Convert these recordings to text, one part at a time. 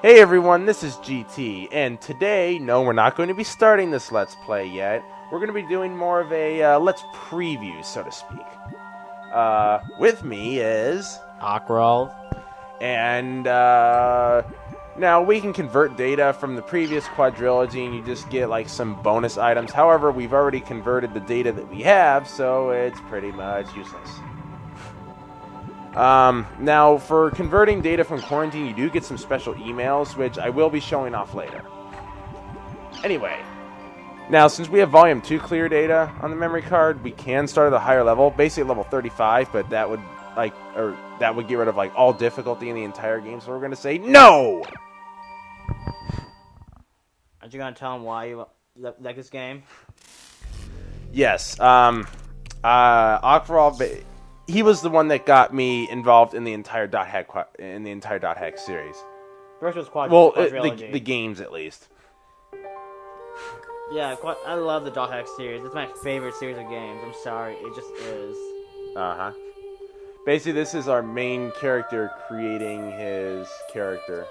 Hey everyone, this is GT, and today, no, we're not going to be starting this Let's Play yet. We're going to be doing more of a Let's Preview, so to speak. With me is... Aquarol. And, now we can convert data from the previous quadrilogy, and you just get, like, some bonus items. However, we've already converted the data that we have, so it's pretty much useless. Now, for converting data from quarantine, you do get some special emails, which I will be showing off later. Anyway, now, since we have Volume 2 clear data on the memory card, we can start at a higher level, basically level 35, but that would, that would get rid of, like, all difficulty in the entire game, so we're gonna say no! Aren't you gonna tell him why you like this game? Yes, Aquarol... He was the one that got me involved in the entire Dot Hack series. First was the games at least. Yeah, I love the Dot Hack series. It's my favorite series of games. I'm sorry, it just is. Basically, this is our main character creating his character.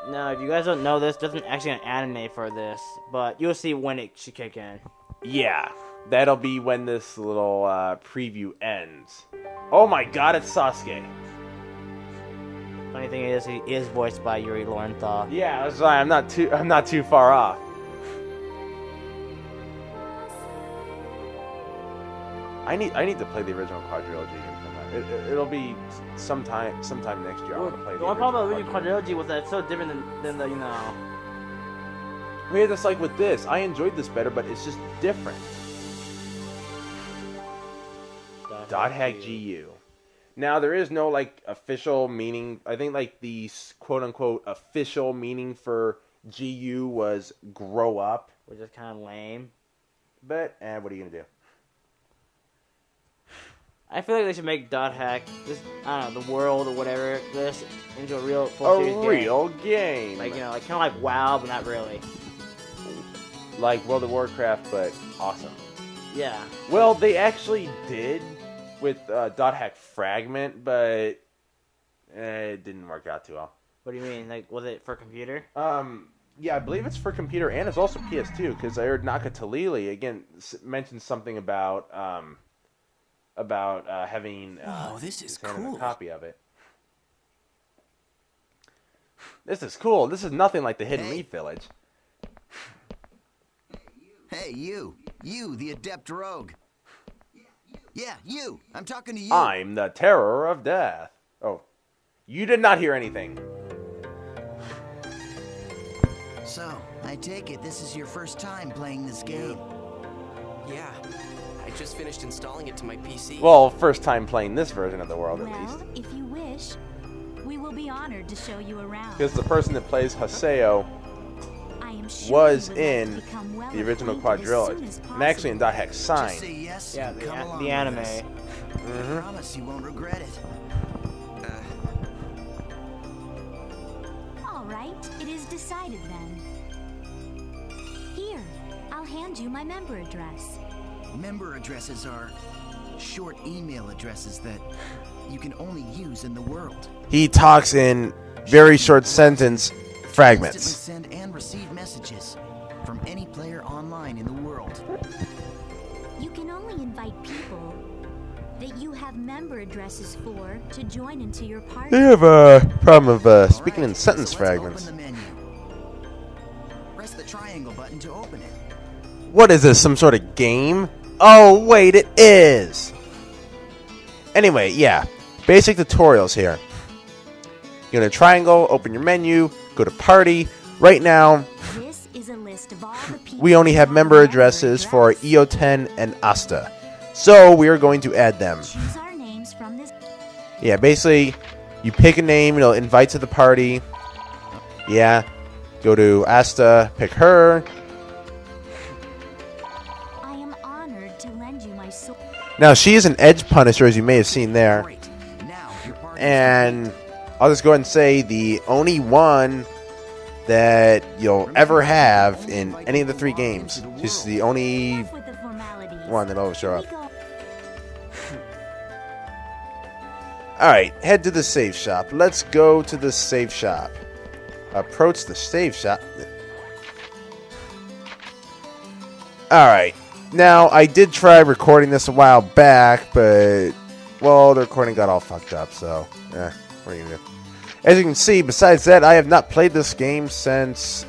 Now, if you guys don't know this, there's actually an anime for this, but you'll see when it should kick in. Yeah. That'll be when this little preview ends. Oh my god, it's Sasuke. Funny thing is, he is voiced by Yuri Lowenthal. Yeah, that's why I'm not too far off. I need to play the original quadrilogy again. It'll be sometime next year. Well, I'm gonna play the only problem with the quadrilogy was that it's so different than the We had this like with this. I enjoyed this better, but it's just different. Dot Hack GU. Now, there is no, like, official meaning. I think, like, the quote-unquote official meaning for GU was grow up. Which is kind of lame. But, what are you going to do? I feel like they should make Dot Hack, this, I don't know, the world or whatever, this into a real real game. Like, you know, like, kind of like WoW, but not really. Like World of Warcraft, but awesome. Yeah. Well, they actually did with Dot Hack Fragment, but it didn't work out too well. What do you mean? Like, was it for computer? Yeah, I believe it's for computer, and it's also PS2, because I heard Nakatalili, again, mentioned something about having this is cool. A copy of it. This is cool. This is nothing like the Hidden Leaf Village. Hey, you, the Adept Rogue. Yeah, you. I'm talking to you. I'm the Terror of Death. Oh, you did not hear anything. So, I take it this is your first time playing this game. Yeah, I just finished installing it to my PC. Well, first time playing this version of the world, at least. Well, if you wish, we will be honored to show you around. Because the person that plays Haseo was in the original quadrilogy, and actually in Dot Hack Sign. Yes, yeah, the anime. I promise you won't regret it. All right, it is decided then. Here, I'll hand you my member address. Member addresses are short email addresses that you can only use in the world. He talks in very short sentence fragments. Instantly send and receive messages from any player online in the world. You can only invite people that you have member addresses for to join into your party. They have a problem of speaking in sentence fragments. Open the menu. Press the triangle button to open it. What is this, some sort of game? Oh, wait, it is! Anyway, yeah. Basic tutorials here. You're going to triangle, open your menu, go to party. Right now, This is a list of all the people we only have member addresses for Io10 and Asta. So, we are going to add them. Choose our names from this. Yeah, basically, you pick a name, it'll invite to the party. Yeah. Go to Asta, pick her. I am honored to lend you my sword. Now, she is an edge punisher, as you may have seen there. Great. Now your party And I'll just go ahead and say the only one that you'll ever have in any of the 3 games. She's the only Enough with the formalities. one that'll show up. We go- Alright, head to the save shop. Let's go to the save shop. Approach the save shop. Alright. Now, I did try recording this a while back, but, well, the recording got all fucked up, so, what are you gonna do? As you can see, besides that, I have not played this game since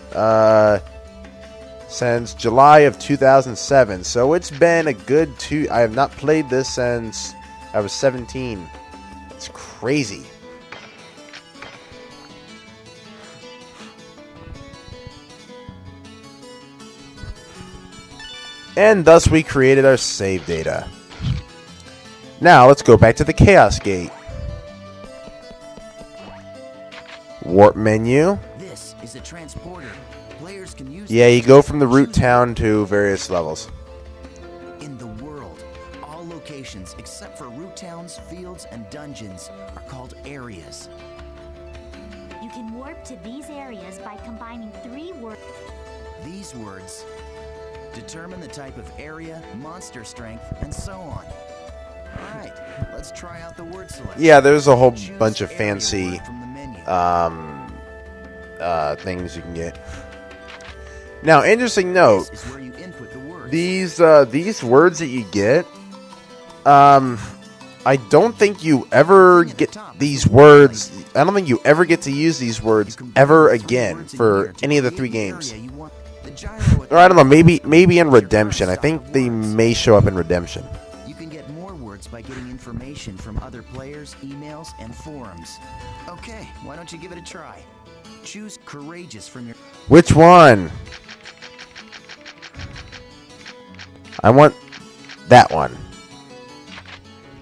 July of 2007, so it's been a good I have not played this since I was 17. It's crazy. And thus we created our save data. Now let's go back to the Chaos Gate. Warp menu. This is a transporter. Players can use Yeah, you go from the root town to various levels. In the world, all locations except for root towns, fields, and dungeons are called areas. You can warp to these areas by combining 3 words. These words determine the type of area, monster strength, and so on. Alright, let's try out the word selection. Yeah, there's a whole Choose bunch of area fancy word from the menu. things you can get. Now, interesting note, This is where you input the words. these words that you get, I don't think you ever get these words. I don't think you ever get to use these words ever again for any of the 3 games. Or I don't know, maybe in Redemption. I think they may show up in Redemption. You can get more words by getting information from other players, emails, and forums. Okay, why don't you give it a try? Choose Courageous from your... Which one? I want that one.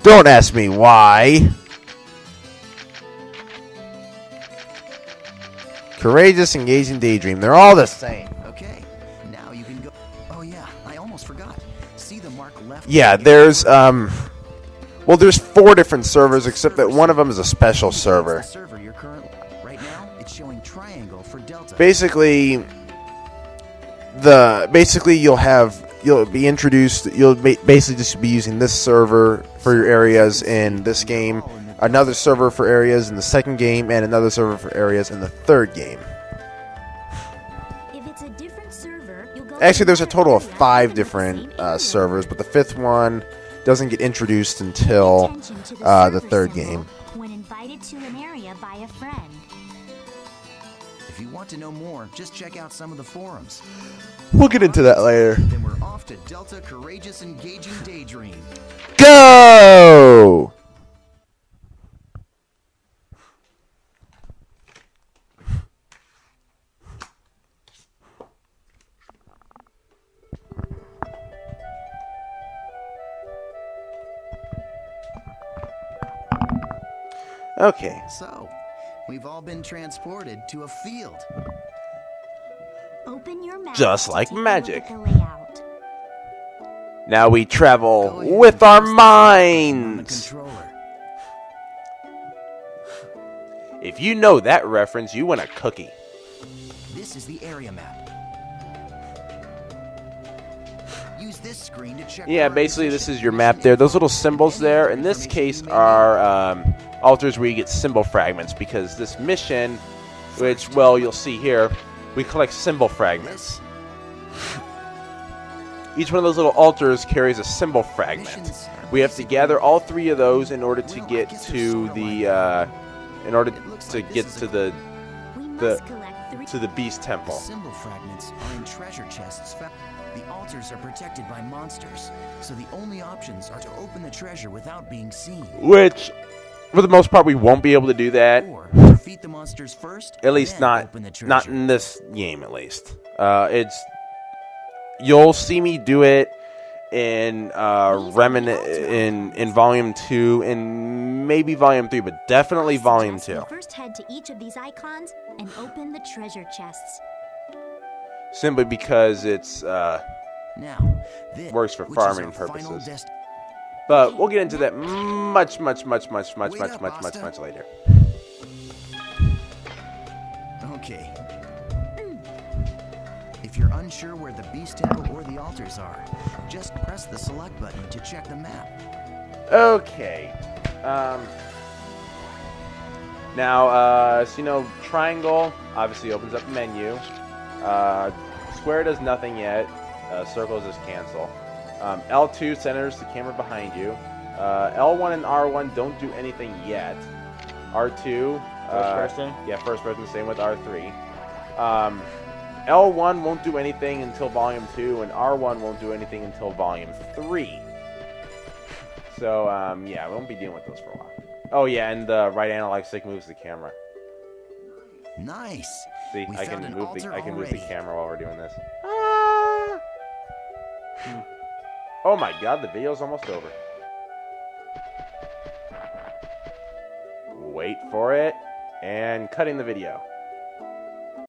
Don't ask me why. Courageous, Engaging, Daydream. They're all the same. Okay, now you can go... Oh yeah, I almost forgot. See the mark left... Yeah, there's, well, there's 4 different servers, except that one of them is a special server. Server you're currently... Right now, it's showing triangle for Delta. Basically, you'll be introduced, you'll basically just be using this server for your areas in this game, another server for areas in the second game, and another server for areas in the third game. If it's a different server, you'll go Actually, there's a total of area 5 within the different same area. servers, but the 5th one doesn't get introduced until Attention to the server 3rd symbol game. when invited to an area by a friend. If you want to know more, just check out some of the forums. We'll get into that later. Then we're off to Delta Courageous Engaging Daydream. Go! Okay. So, we've all been transported to a field. Open your map Just to like take a look magic. at the layout. Now we Go travel ahead with and our press the button on the minds. controller. If you know that reference, you win a cookie. This is the area map. Use this screen to check. Yeah, current basically this position. is your map there. Those little symbols there, in this case, are altars where you get symbol fragments, because this mission, which, well, you'll see here, we collect symbol fragments. Each one of those little altars carries a symbol fragment. We have to gather all 3 of those in order to get to the We must collect 3 to the beast The temple. symbol fragments are in treasure chests. The altars are protected by monsters, so the only options are to open the treasure without being seen. Which, for the most part, we won't be able to do that. Or defeat the monsters first. At least then not open the treasure. not in this game. At least you'll see me do it in in Volume 2 and maybe Volume 3, but definitely Volume 2. First head to each of these icons and open the treasure chests. Simply because it's Now, this, works for which is farming our final purposes. But we'll get into that much later. Okay. If you're unsure where the beast temple or the altars are, just press the select button to check the map. Okay. Now, so you know, triangle obviously opens up the menu. Square does nothing yet. Circle is just cancel. L2 centers the camera behind you. L1 and R1 don't do anything yet. R2... First person? Yeah, first person, same with R3. L1 won't do anything until Volume 2, and R1 won't do anything until Volume 3. So, yeah, we won't be dealing with those for a while. Oh, yeah, and the right analog stick moves the camera. Nice. See, We I found can an move altar the already. camera while we're doing this. Ah! Oh my god, the video's almost over. Wait for it, and cutting the video.